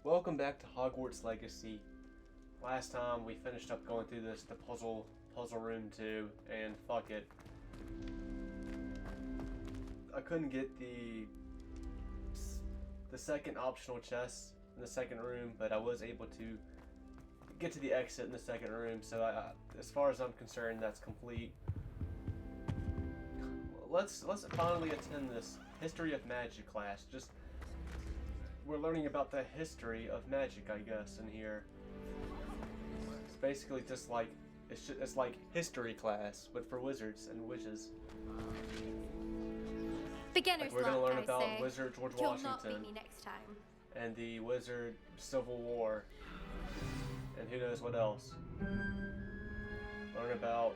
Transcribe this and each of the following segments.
Welcome back to Hogwarts Legacy. Last time we finished up going through the puzzle room 2, and fuck it. I couldn't get the second optional chest in the second room, but I was able to get to the exit in the second room, so as far as I'm concerned, that's complete. Let's finally attend this History of Magic class. We're learning about the history of magic, I guess, in here. It's basically just like it's like history class, but for wizards and witches. Beginner's We're gonna luck, learn I about say. Wizard George You'll Washington not beat me next time. and the Wizard Civil War, and who knows what else. Learn about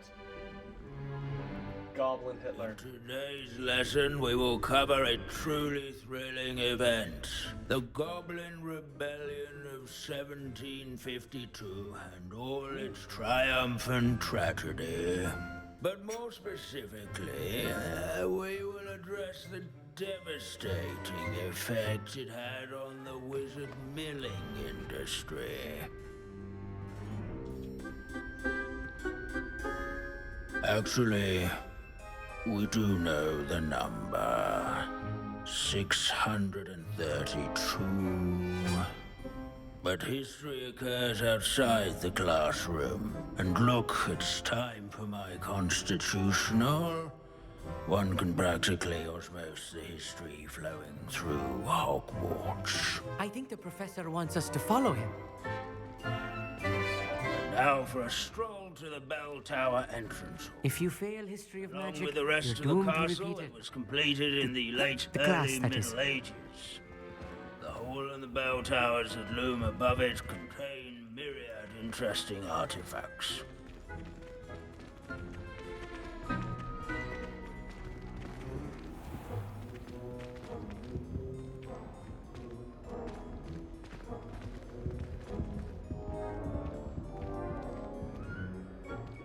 Goblin Hitler. In today's lesson, we will cover a truly thrilling event. The Goblin Rebellion of 1752 and all its triumphant tragedy. But more specifically, we will address the devastating effect it had on the wizard milling industry. Actually, we do know the number. 632. But history occurs outside the classroom. And look, it's time for my constitutional. One can practically osmose the history flowing through Hogwarts. I think the professor wants us to follow him. Now for a stroll to the bell tower entrance hall. If you fail history of Along magic, with the rest you're of the doomed to castle, repeat it it. was completed in the late class, early that is. Middle Ages. The hall and the bell towers that loom above it contain myriad interesting artifacts.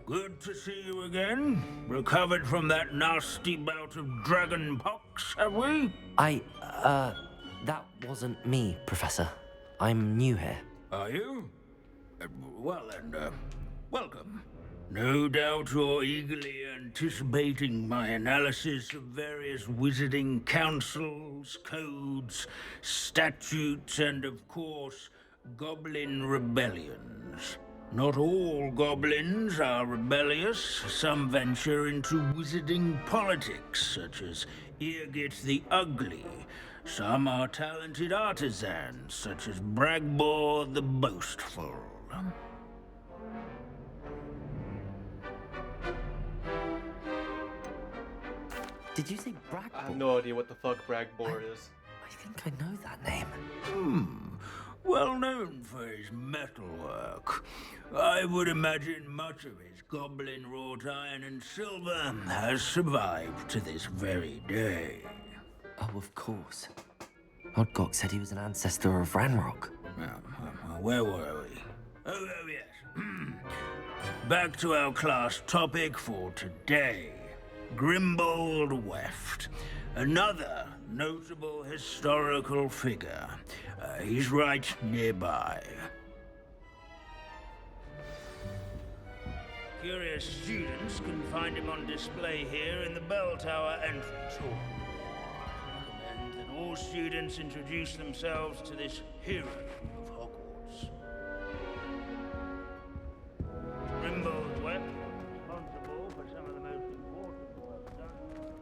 Good to see you again. Recovered from that nasty bout of dragon pox, have we? That wasn't me, Professor. I'm new here. Are you? Well then, welcome. No doubt you're eagerly anticipating my analysis of various wizarding councils, codes, statutes, and of course, goblin rebellions. Not all goblins are rebellious. Some venture into wizarding politics, such as Irgit the Ugly. Some are talented artisans, such as Bragbor the Boastful. Did you say Bragg? I have no idea what the fuck Bragbor is. I think I know that name. Well known for his metalwork. I would imagine much of his goblin wrought iron and silver has survived to this very day. Oh, of course. Odgok said he was an ancestor of Ranrock. Now, where were we? Oh, yes. Back to our class topic for today. Grimbold Weft. Another notable historical figure. He's right nearby. Curious students can find him on display here in the bell tower entrance hall. I recommend that all students introduce themselves to this hero of Hogwarts. Grimbold Weft, responsible for some of the most important work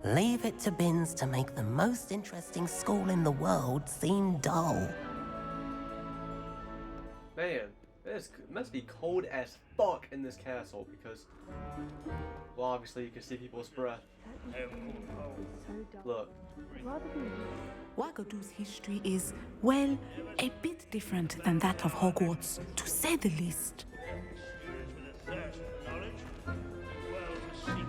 done. Leave it to Bins to make the most interesting school in the world seem dull. Man, it must be cold as fuck in this castle because, well, obviously you can see people's breath. Look. Wagadu's history is, well, a bit different than that of Hogwarts, to say the least. Students with a thirst for knowledge, as well as seeking it.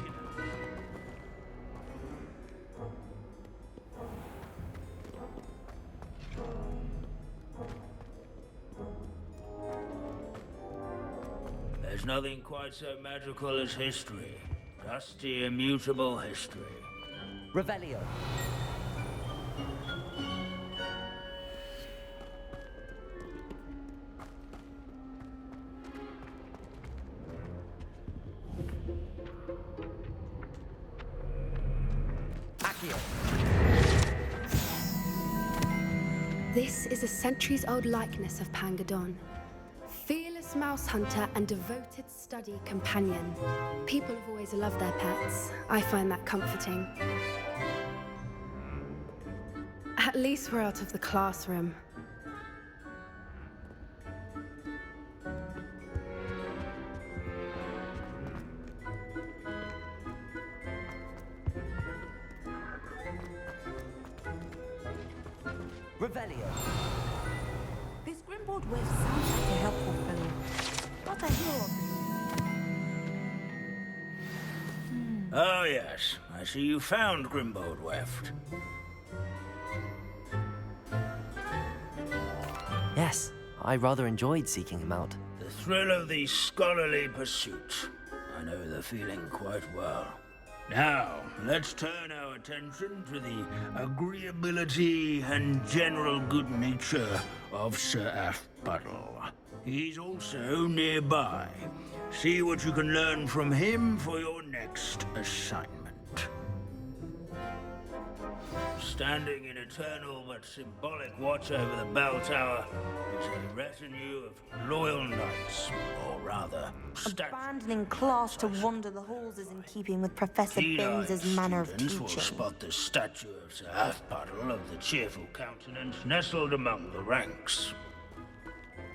There's nothing quite so magical as history. Dusty, immutable history. Revelio. This is a centuries-old likeness of Pangadon. Fearless mouse hunter and devoted study companion. People have always loved their pets. I find that comforting. At least we're out of the classroom. Revelio. This Grimboard wave sounds like a helpful fellow. Not a hero. Oh, yes. I see you found Grimbold Weft. Yes, I rather enjoyed seeking him out. The thrill of the scholarly pursuit. I know the feeling quite well. Now, let's turn our attention to the agreeability and general good nature of Sir Athpuddle. He's also nearby. See what you can learn from him for your next assignment. Standing in eternal but symbolic watch over the bell tower is a retinue of loyal knights, or rather, Abandoning class to wander the halls is in keeping with Professor Keen-eyed Binns' manner of students will teaching. spot the statue of Sir Athpuddle of the cheerful countenance nestled among the ranks.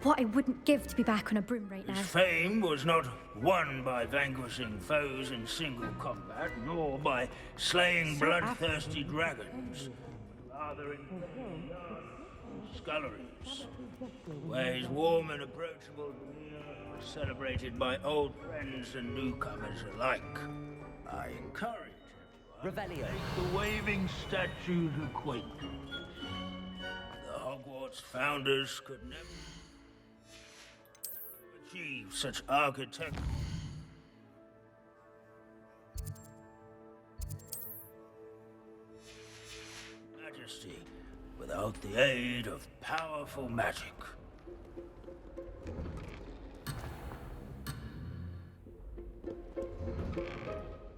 What I wouldn't give to be back on a broom right now. His fame was not won by vanquishing foes in single combat, nor by slaying bloodthirsty dragons, but rather in sculleries, where his warm and approachable demeanor was celebrated by old friends and newcomers alike. I encourage everyone to Revelio. make the waving statue's acquaintance. The Hogwarts founders could never achieve such architecture. Majesty without the aid of powerful magic.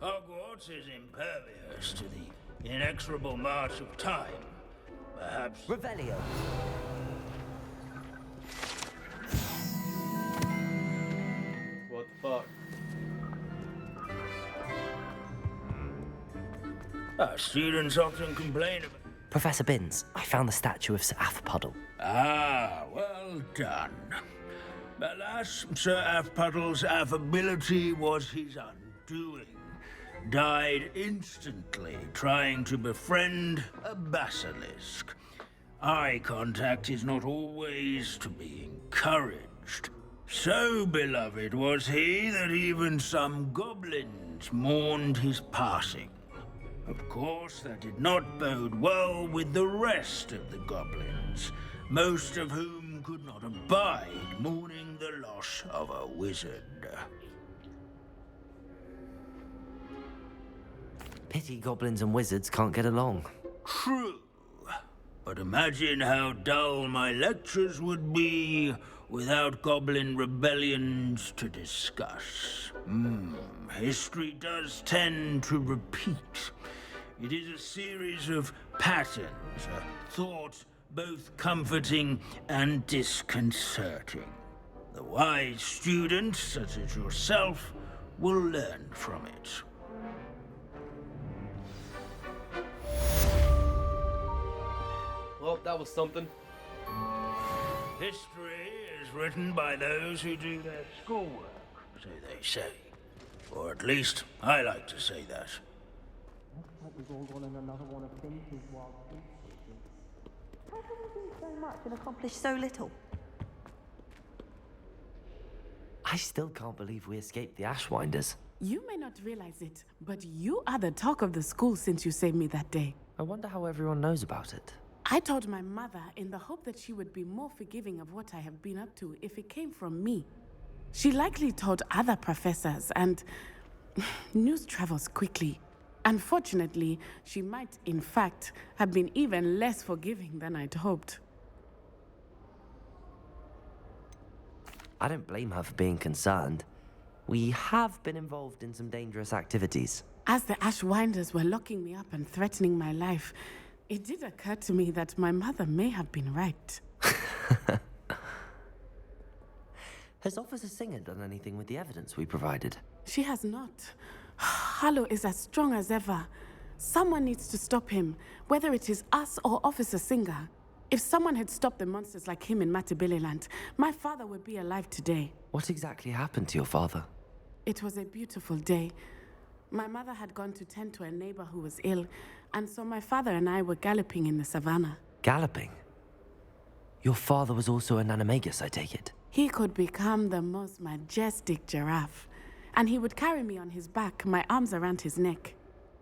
Hogwarts is impervious to the inexorable march of time. Perhaps Revelio. What the fuck? our students often complain about. Professor Binns, I found the statue of Sir Athpuddle. Ah, well done. Alas, Sir Athpuddle's affability was his undoing. Died instantly trying to befriend a basilisk. Eye contact is not always to be encouraged. So beloved was he that even some goblins mourned his passing. Of course, that did not bode well with the rest of the goblins, most of whom could not abide mourning the loss of a wizard. Pity goblins and wizards can't get along. True, but imagine how dull my lectures would be without goblin rebellions to discuss. History does tend to repeat. It is a series of patterns, a thought both comforting and disconcerting. The wise student, such as yourself, will learn from it. Well, that was something. History is written by those who do their schoolwork, so they say. Or at least, I like to say that. How can we do so much and accomplish so little? I still can't believe we escaped the Ashwinders. You may not realize it, but you are the talk of the school since you saved me that day. I wonder how everyone knows about it. I told my mother in the hope that she would be more forgiving of what I have been up to if it came from me. She likely told other professors, and news travels quickly. Unfortunately, she might, in fact, have been even less forgiving than I'd hoped. I don't blame her for being concerned. We have been involved in some dangerous activities. As the Ashwinders were locking me up and threatening my life, It did occur to me that my mother may have been right. Has Officer Singer done anything with the evidence we provided? She has not. Harlow is as strong as ever. Someone needs to stop him, whether it is us or Officer Singer. If someone had stopped the monsters like him in Matabeleland, my father would be alive today. What exactly happened to your father? It was a beautiful day. My mother had gone to tend to a neighbor who was ill, and so my father and I were galloping in the savannah. Galloping? Your father was also an animagus, I take it? He could become the most majestic giraffe, and he would carry me on his back, my arms around his neck.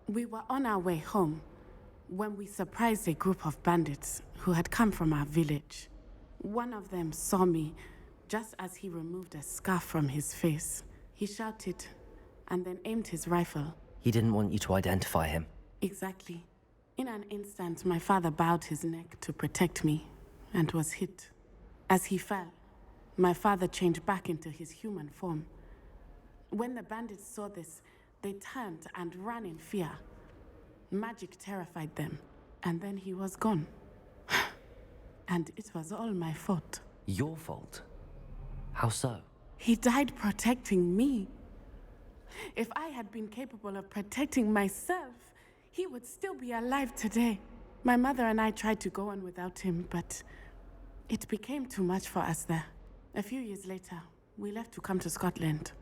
We were on our way home when we surprised a group of bandits who had come from our village. One of them saw me just as he removed a scarf from his face. He shouted and then aimed his rifle. He didn't want you to identify him. Exactly. In an instant, my father bowed his neck to protect me and was hit. As he fell, my father changed back into his human form. When the bandits saw this, they turned and ran in fear. Magic terrified them, and then he was gone. And it was all my fault. Your fault? How so? He died protecting me. If I had been capable of protecting myself, he would still be alive today. My mother and I tried to go on without him, but it became too much for us there. A few years later, we left to come to Scotland.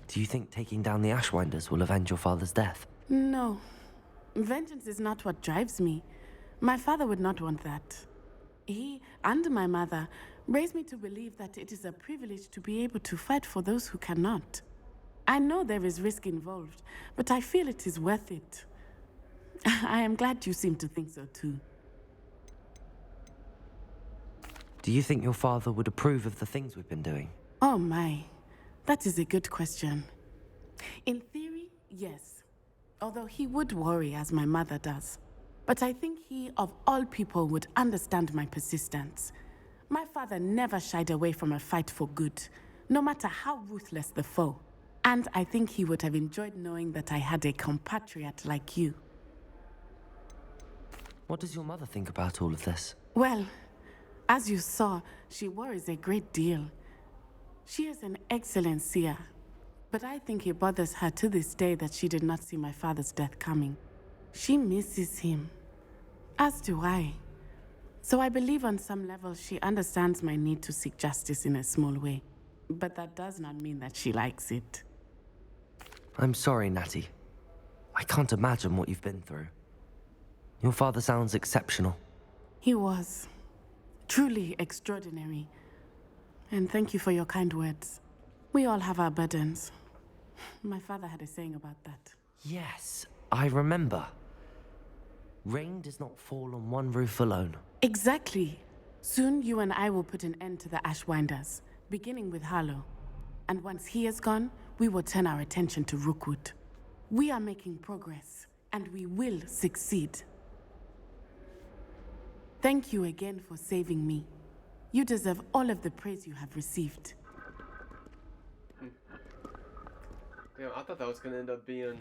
Do you think taking down the Ashwinders will avenge your father's death? No. Vengeance is not what drives me. My father would not want that. He and my mother raised me to believe that it is a privilege to be able to fight for those who cannot. I know there is risk involved, but I feel it is worth it. I am glad you seem to think so too. Do you think your father would approve of the things we've been doing? Oh my, that is a good question. In theory, yes. Although he would worry as my mother does. But I think he, of all people, would understand my persistence. My father never shied away from a fight for good, no matter how ruthless the foe. And I think he would have enjoyed knowing that I had a compatriot like you. What does your mother think about all of this? Well, as you saw, she worries a great deal. She is an excellent seer, but I think it bothers her to this day that she did not see my father's death coming. She misses him, as do I. So I believe on some level she understands my need to seek justice in a small way. But that does not mean that she likes it. I'm sorry, Natty. I can't imagine what you've been through. Your father sounds exceptional. He was. Truly extraordinary. And thank you for your kind words. We all have our burdens. My father had a saying about that. Yes, I remember. Rain does not fall on one roof alone. Exactly. Soon you and I will put an end to the Ashwinders, beginning with Harlow. And once he is gone, we will turn our attention to Rookwood. We are making progress, and we will succeed. Thank you again for saving me. You deserve all of the praise you have received. Yeah, I thought that was gonna end up being...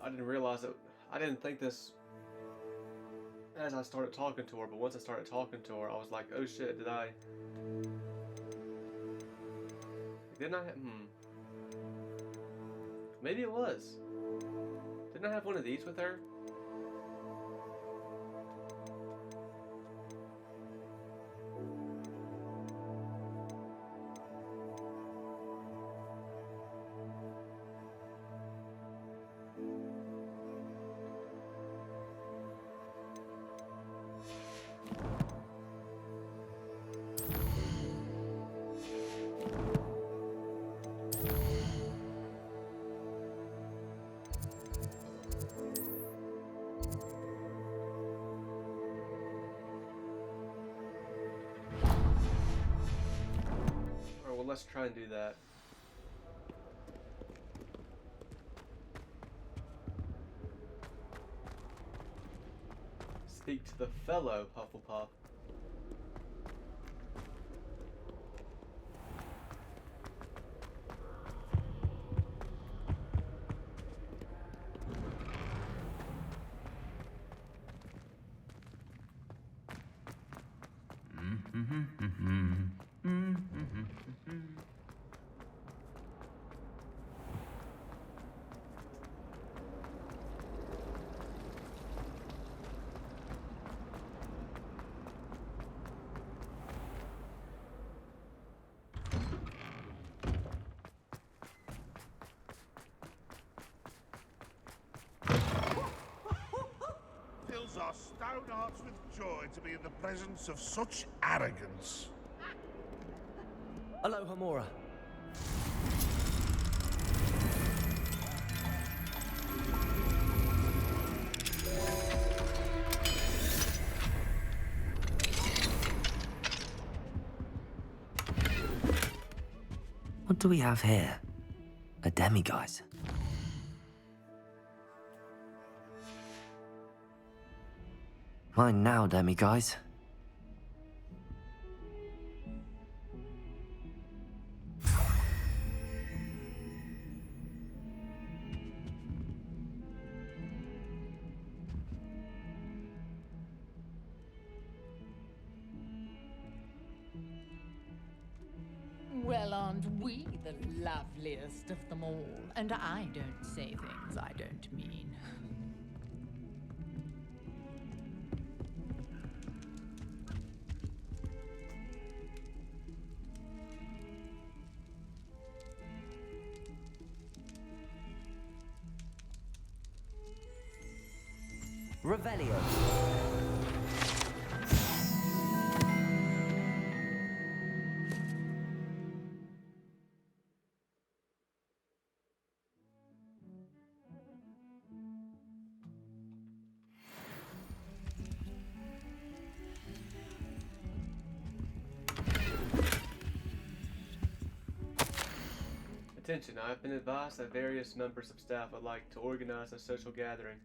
I didn't realize it. I didn't think this as I started talking to her, but once I started talking to her, I was like, oh shit, did I... Didn't I have... Maybe it was. Didn't I have one of these with her? Well, let's try and do that. speak to the fellow Hufflepuff. Fills our stout hearts with joy to be in the presence of such arrogance. Aloha, Mora. What do we have here? A demiguise. Mine now, demiguise. Well, aren't we the loveliest of them all? And I don't say things I don't mean. Revelio. Attention, I have been advised that various members of staff would like to organize a social gathering.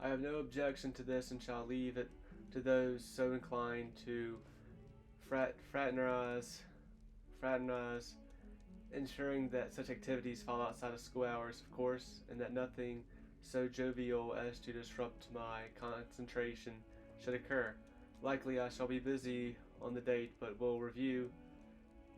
I have no objection to this and shall leave it to those so inclined to fraternize, ensuring that such activities fall outside of school hours, of course, and that nothing so jovial as to disrupt my concentration should occur. Likely I shall be busy on the date, but will review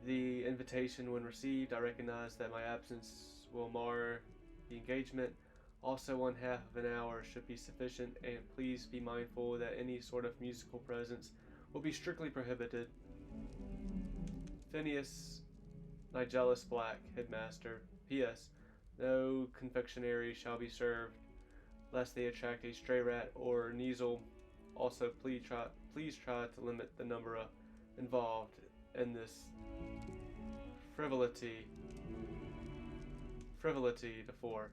the invitation when received. I recognize that my absence will mar the engagement. Also, 1/2 of an hour should be sufficient, and please be mindful that any sort of musical presence will be strictly prohibited. Phineas Nigellus Black, Headmaster. P.S. No confectionery shall be served, lest they attract a stray rat or Neasel. Also, please try to limit the number involved in this frivolity to 4.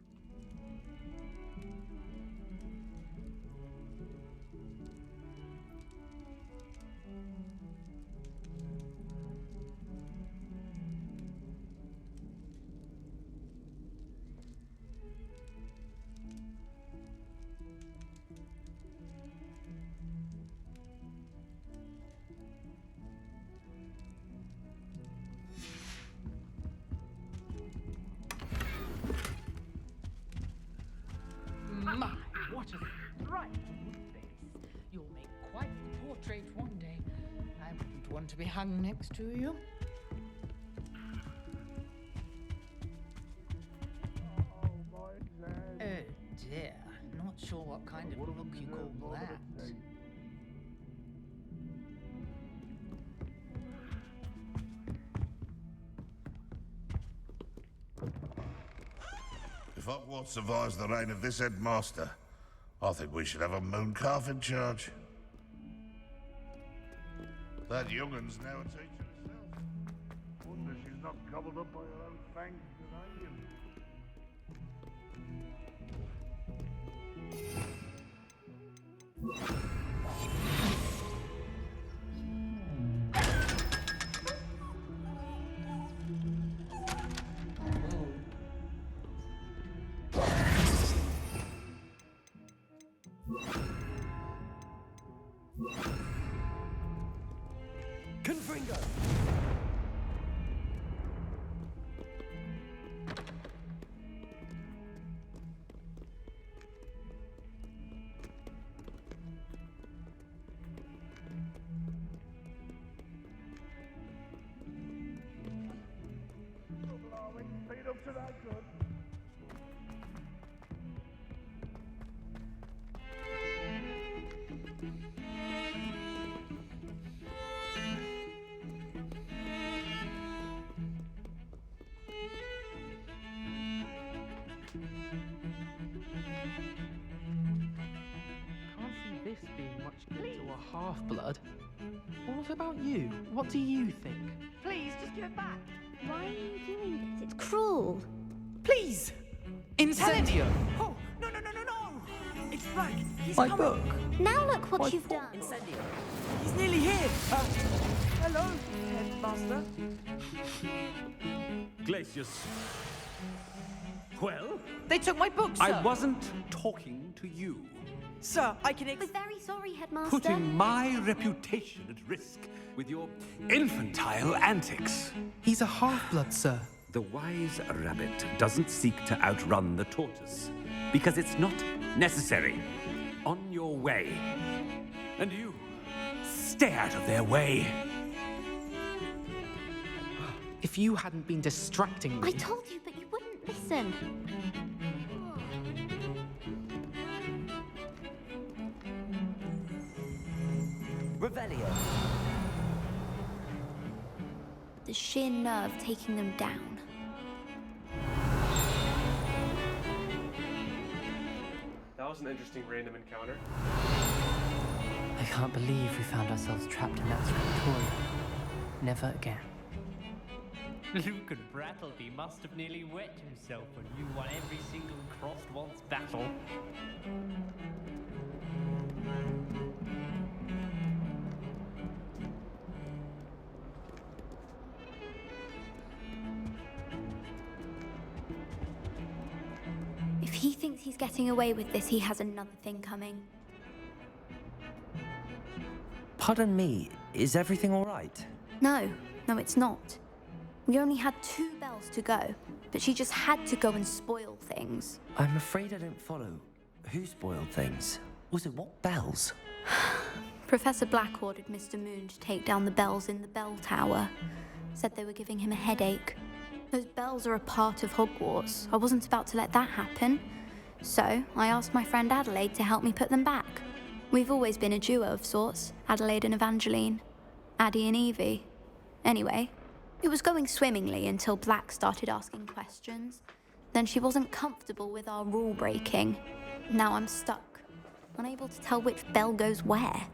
My, what a frightful face. You'll make quite the portrait one day. I wouldn't want to be hung next to you. Oh dear, not sure what kind of look you call that. If Hogwarts survives the reign of this headmaster, I think we should have a moon calf in charge. That young'un's now a teacher herself. Wonder she's not gobbled up by her own fangs Confringo! Ain't up to that good. Can't see this being much good to a half-blood. What about you? What do you think? Please, just give it back. Why are you doing this? It's cruel. Please! Incendio! Oh, no, no, no, no, no! It's Black. He's My coming. book! Now look what you've done. Incendio. He's nearly here. Hello, Headmaster. Glacius. Well? They took my book, sir! I wasn't talking to you. Sir, I can We're very sorry, Headmaster. Putting my reputation at risk with your infantile antics. He's a half-blood, sir. The wise rabbit doesn't seek to outrun the tortoise, because it's not necessary. On your way. And you, stay out of their way. If you hadn't been distracting me... I told you, but you wouldn't listen. Revelio. The sheer nerve taking them down. That was an interesting random encounter. I can't believe we found ourselves trapped in that scriptorium. Never again. Luke and Brattleby must have nearly wet himself when you won every single crossed once battle. If he thinks he's getting away with this, he has another thing coming. Pardon me, is everything all right? No, it's not. We only had 2 bells to go, but she just had to go and spoil things. I'm afraid I don't follow. Who spoiled things? Also, what bells? Professor Black ordered Mr. Moon to take down the bells in the bell tower. Said they were giving him a headache. Those bells are a part of Hogwarts. I wasn't about to let that happen. So, I asked my friend Adelaide to help me put them back. We've always been a duo of sorts, Adelaide and Evangeline. Addie and Evie. Anyway, it was going swimmingly until Black started asking questions. Then she wasn't comfortable with our rule breaking. Now I'm stuck, unable to tell which bell goes where.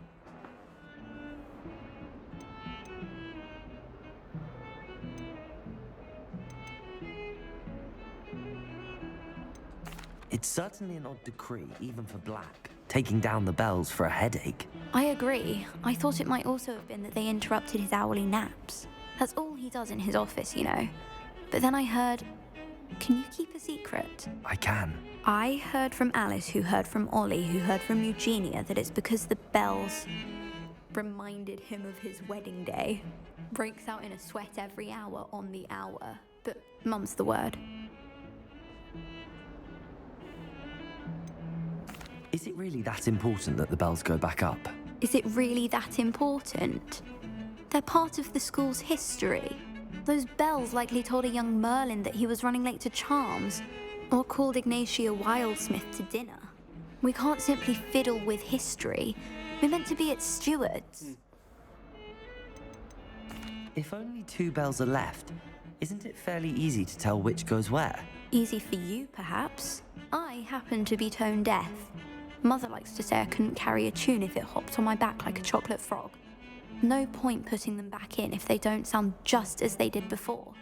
It's certainly an odd decree, even for Black, taking down the bells for a headache. I agree. I thought it might also have been that they interrupted his hourly naps. That's all he does in his office, you know. But then I heard... Can you keep a secret? I can. I heard from Alice, who heard from Ollie, who heard from Eugenia, that it's because the bells reminded him of his wedding day. Breaks out in a sweat every hour on the hour. But mum's the word. Is it really that important that the bells go back up? Is it really that important? They're part of the school's history. Those bells likely told a young Merlin that he was running late to Charms, or called Ignatia Wildsmith to dinner. We can't simply fiddle with history. We're meant to be its stewards. If only 2 bells are left, isn't it fairly easy to tell which goes where? Easy for you, perhaps. I happen to be tone deaf. Mother likes to say I couldn't carry a tune if it hopped on my back like a chocolate frog. No point putting them back in if they don't sound just as they did before,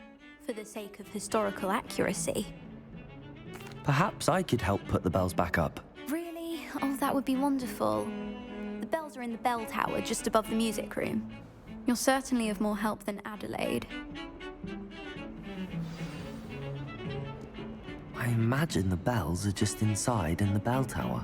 for the sake of historical accuracy. Perhaps I could help put the bells back up. Really? Oh, that would be wonderful. The bells are in the bell tower just above the music room. You're certainly of more help than Adelaide. I imagine the bells are just inside in the bell tower.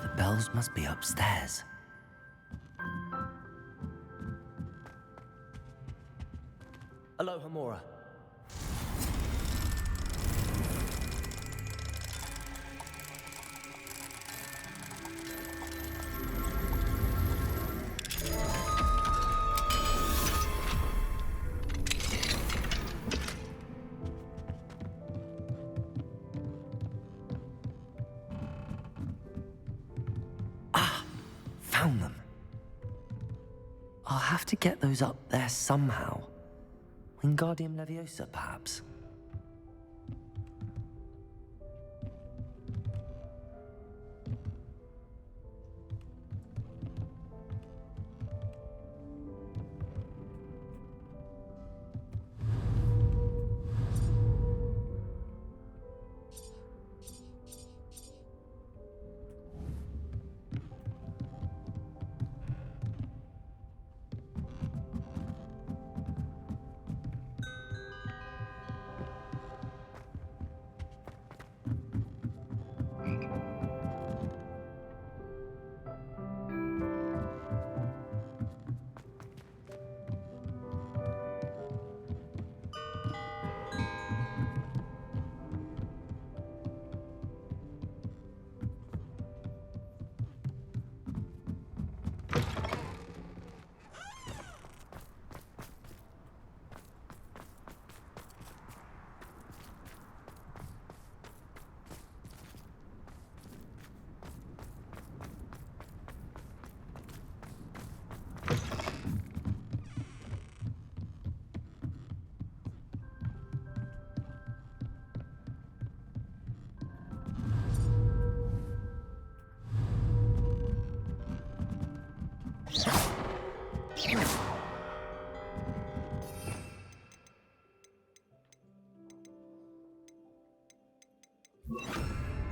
The bells must be upstairs. Aloha, Mora. Found them. I'll have to get those up there somehow. Wingardium Leviosa, perhaps?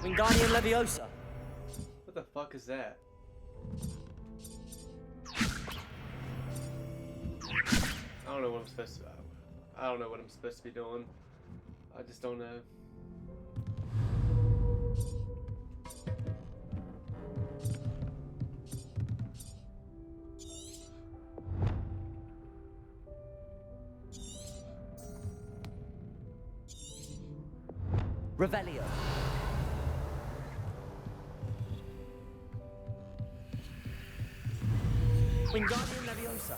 Wingardium Leviosa. What the fuck is that? I don't know what I'm supposed to. I don't know what I'm supposed to be doing. I just don't know. Revelio. Wingardium Leviosa.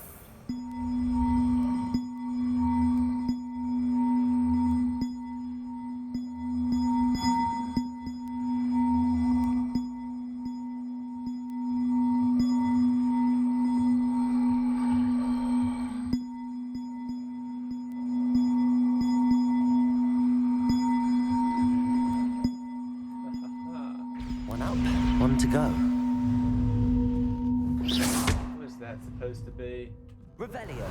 One up, one to go. What is that supposed to be? Revelio.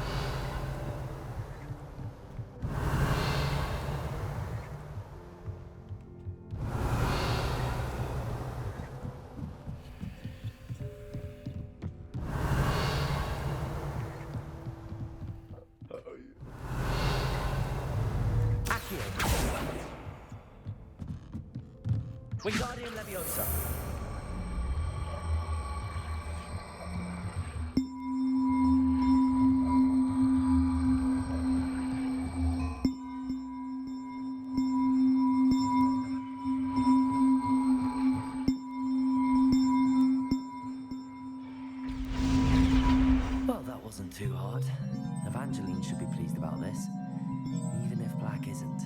Accio. Wingardium Leviosa. Well, that wasn't too hard. Evangeline should be pleased about this, even if Black isn't.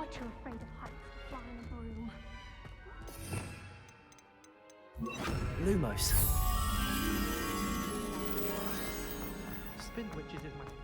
Far too afraid of heights to fly in a broom. Lumos. Spin witches is my favorite.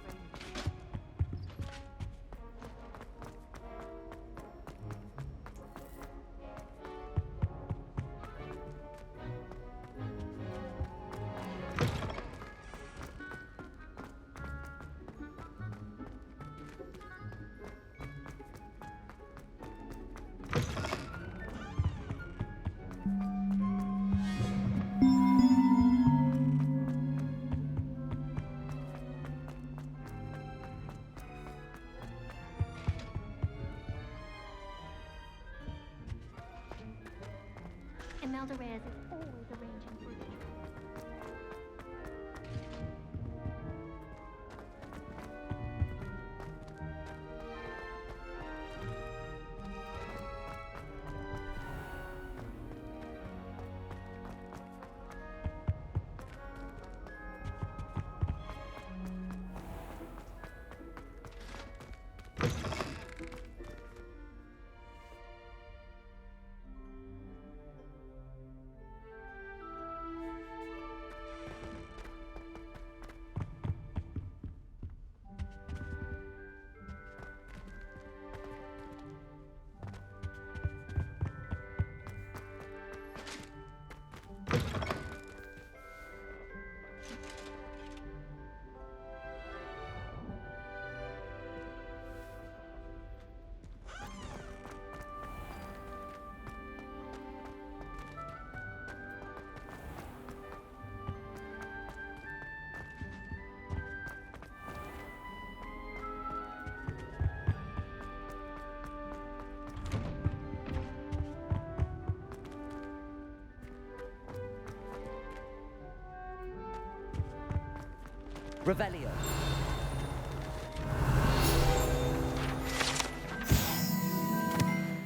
Imelda Reyes is always arranging for it. Revelio.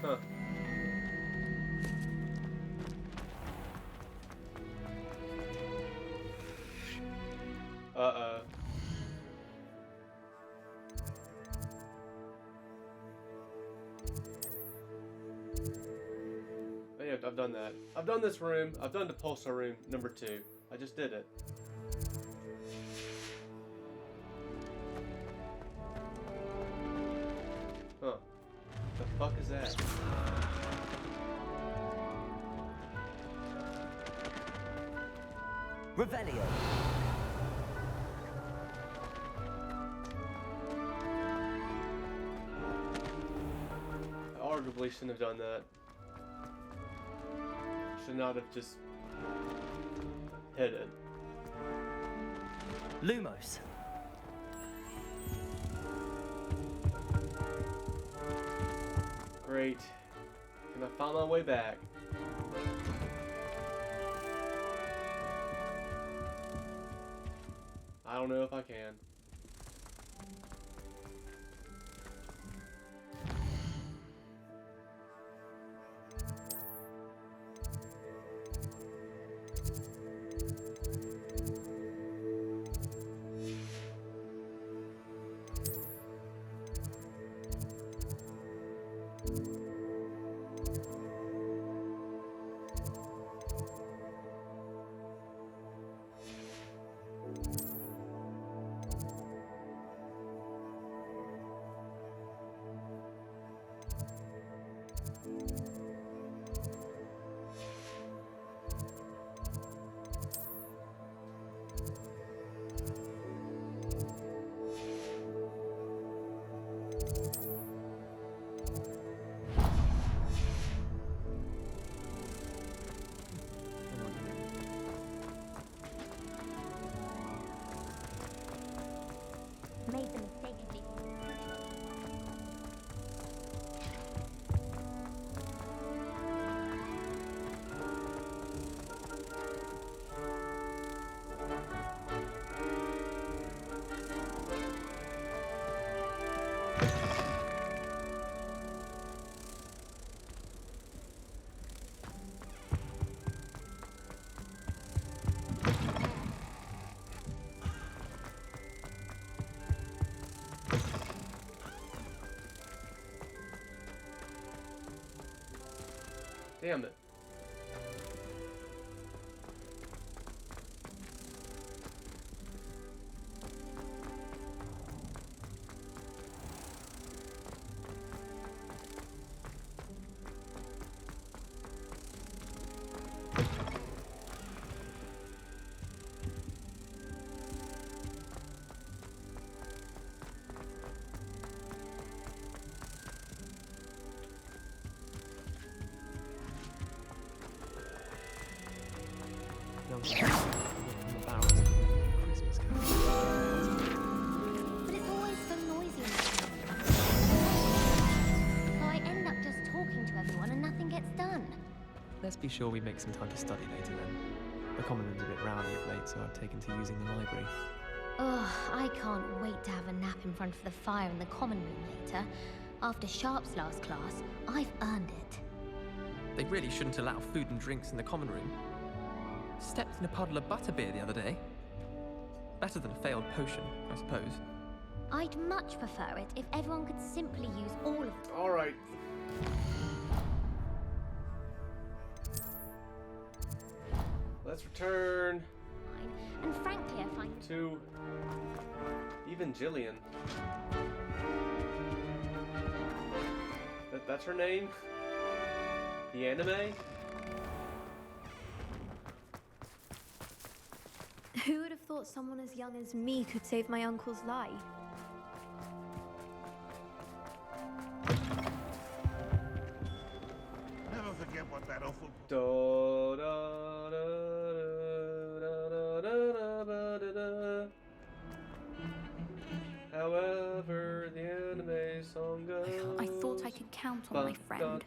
Huh. Uh-oh. Oh, yeah, I've done that. I've done this room. I've done the pulsar room number 2. I just did it. Huh. The fuck is that? Revelio. I arguably shouldn't have done that. Should not have just hit it. Lumos. Great. Can I find my way back? I don't know if I can. Made the mistake of being Damn it. No, from the barrels of the Christmas carols. But it's always so noisy in there. So I end up just talking to everyone and nothing gets done. Let's be sure we make some time to study later then. The common room's a bit rowdy of late, so I've taken to using the library. Ugh, I can't wait to have a nap in front of the fire in the common room later. After Sharp's last class, I've earned it. They really shouldn't allow food and drinks in the common room. Stepped in a puddle of butterbeer the other day. Better than a failed potion, I suppose. I'd much prefer it if everyone could simply use all of them. Alright. Let's return And frankly, I find to Evangelion. That's her name? The anime? Who would have thought someone as young as me could save my uncle's life? Never forget what that awful... Da, da, da, da, da, da, da, da, da. However, the anime song goes. I thought I could count on my friend. I'm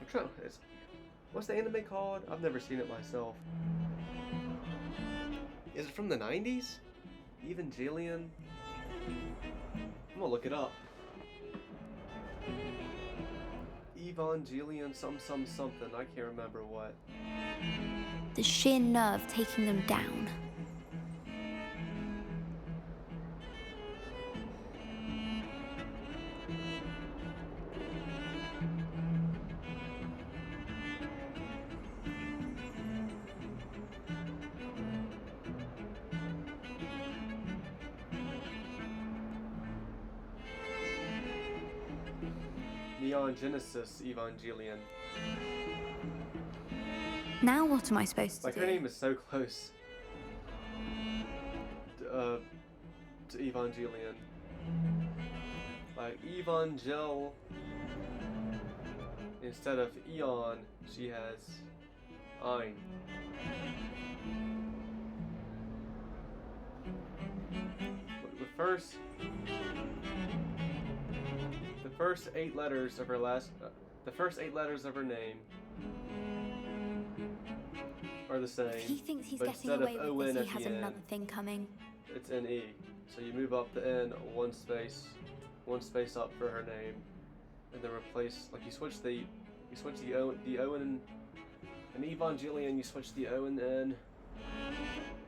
trying. What's the anime called? I've never seen it myself. Is it from the 90s? Evangelion? I'm gonna look it up. Evangelion something. I can't remember what. The sheer nerve taking them down. Neon Genesis Evangelion. Now what am I supposed to Like do? her name is so close to Evangelion. Like Evangel, instead of Eon, she has Ein. The first 8 letters of her the first 8 letters of her name are the same. He thinks he's but getting instead away of with ON this, at he has the end, another thing coming. it's NE. So you move up the N one space up for her name, and then replace, like you switch the O and in Evangelion you switch the O and N,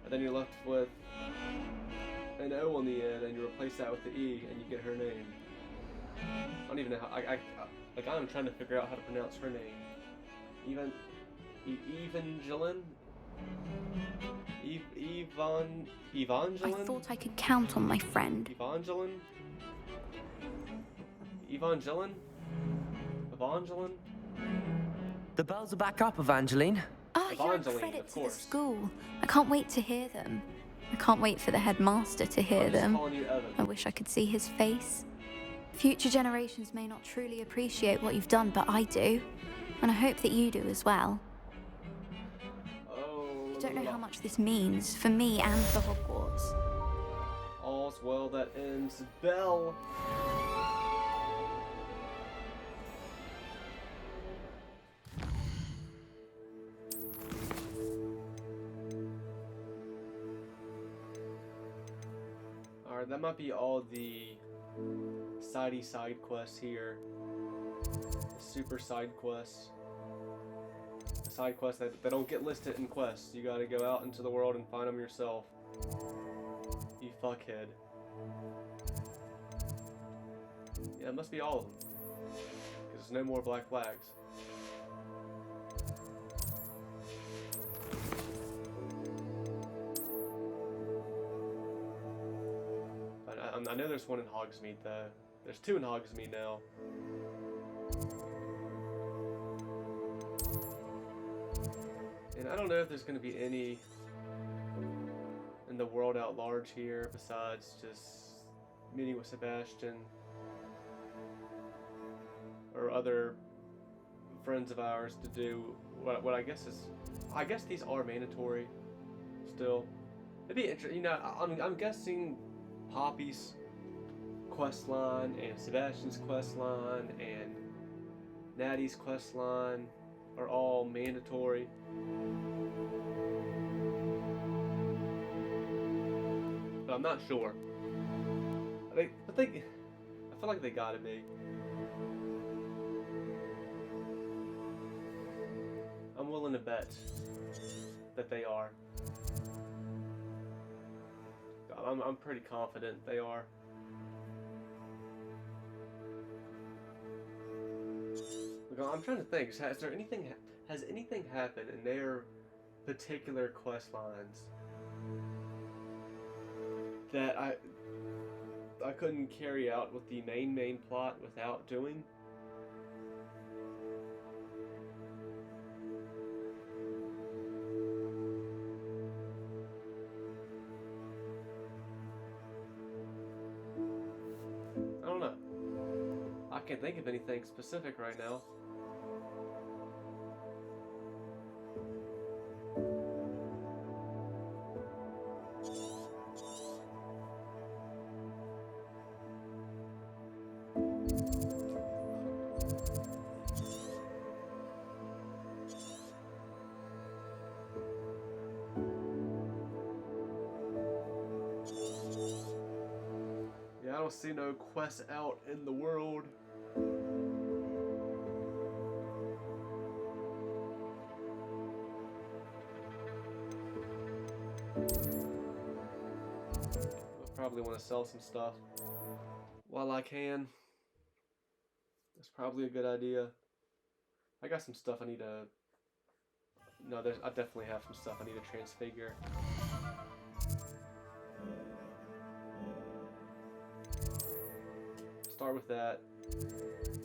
and then you're left with an O on the end, and you replace that with the E, and you get her name. I don't even know how. I'm trying to figure out how to pronounce her name. Evangeline. Evangeline. I thought I could count on my friend. Evangeline. Evangeline. Evangeline. The bells are back up, Evangeline. Oh, you're a Evangeline, credit of to the course. school. I can't wait to hear them. I can't wait for the headmaster to hear I'm just them. calling you Evan. I wish I could see his face. Future generations may not truly appreciate what you've done, but I do. And I hope that you do as well. Oh. You don't know how much this means for me and for Hogwarts. All's well that ends well. Alright, that might be all the side quests here. The super side quests. The side quests that don't get listed in quests. You gotta go out into the world and find them yourself. You fuckhead. Yeah, it must be all of them. Because there's no more black flags. I know there's one in Hogsmeade though. There's two in Hogsmeade now. And I don't know if there's going to be any in the world at large here besides just meeting with Sebastian or other friends of ours to do what I guess is, I guess these are mandatory still. It'd be interesting, you know, I'm guessing Poppy's quest line and Sebastian's quest line and Natty's quest line are all mandatory. But I'm not sure. I feel like they gotta be. I'm willing to bet that they are. I'm pretty confident they are. Look, I'm trying to think. Has anything happened in their particular quest lines that I couldn't carry out with the main plot without doing? I don't know. I can't think of anything specific right now. Yeah, I don't see no quests out in the world. I probably want to sell some stuff while I can. That's probably a good idea. I got some stuff I need to... No, I definitely have some stuff I need to transfigure. Start with that.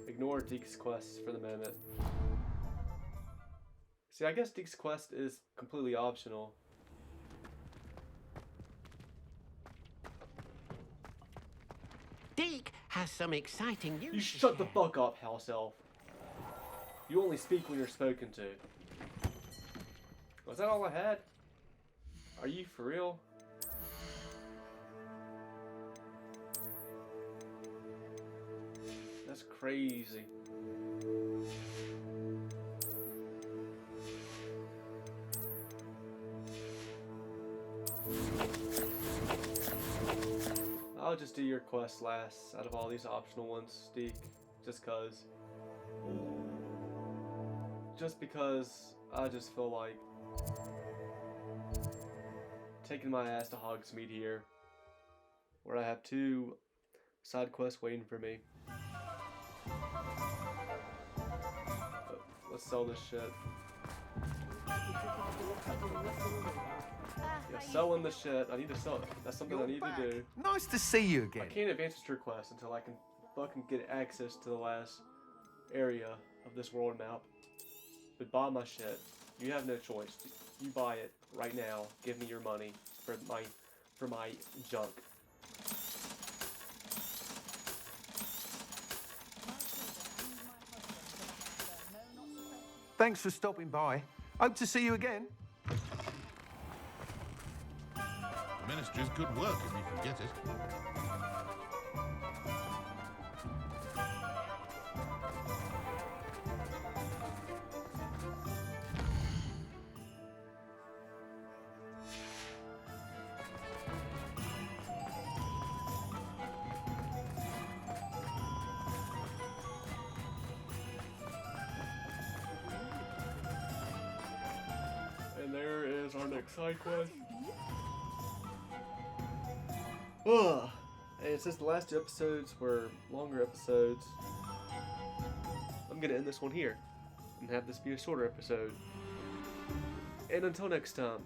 Ignore Deke's quest for the moment. See, I guess Deke's quest is completely optional. Deke has some exciting news. You shut the fuck up, house elf. You only speak when you're spoken to. Was that all I had? Are you for real? That's crazy. I'll just do your quest last out of all these optional ones, Deke. Just cause. Just because I just feel like taking my ass to Hogsmeade here, where I have 2 side quests waiting for me. Let's sell this shit. Yeah, selling the shit. I need to sell it. That's something I need to do. Nice to see you again. I can't advance this request until I can fucking get access to the last area of this world map. But buy my shit. You have no choice. You buy it right now. Give me your money for my junk. Thanks for stopping by. Hope to see you again. The Ministry's good work if you can get it. And there is our next side quest. Ugh. And since the last 2 episodes were longer episodes, I'm gonna end this one here and have this be a shorter episode. And until next time,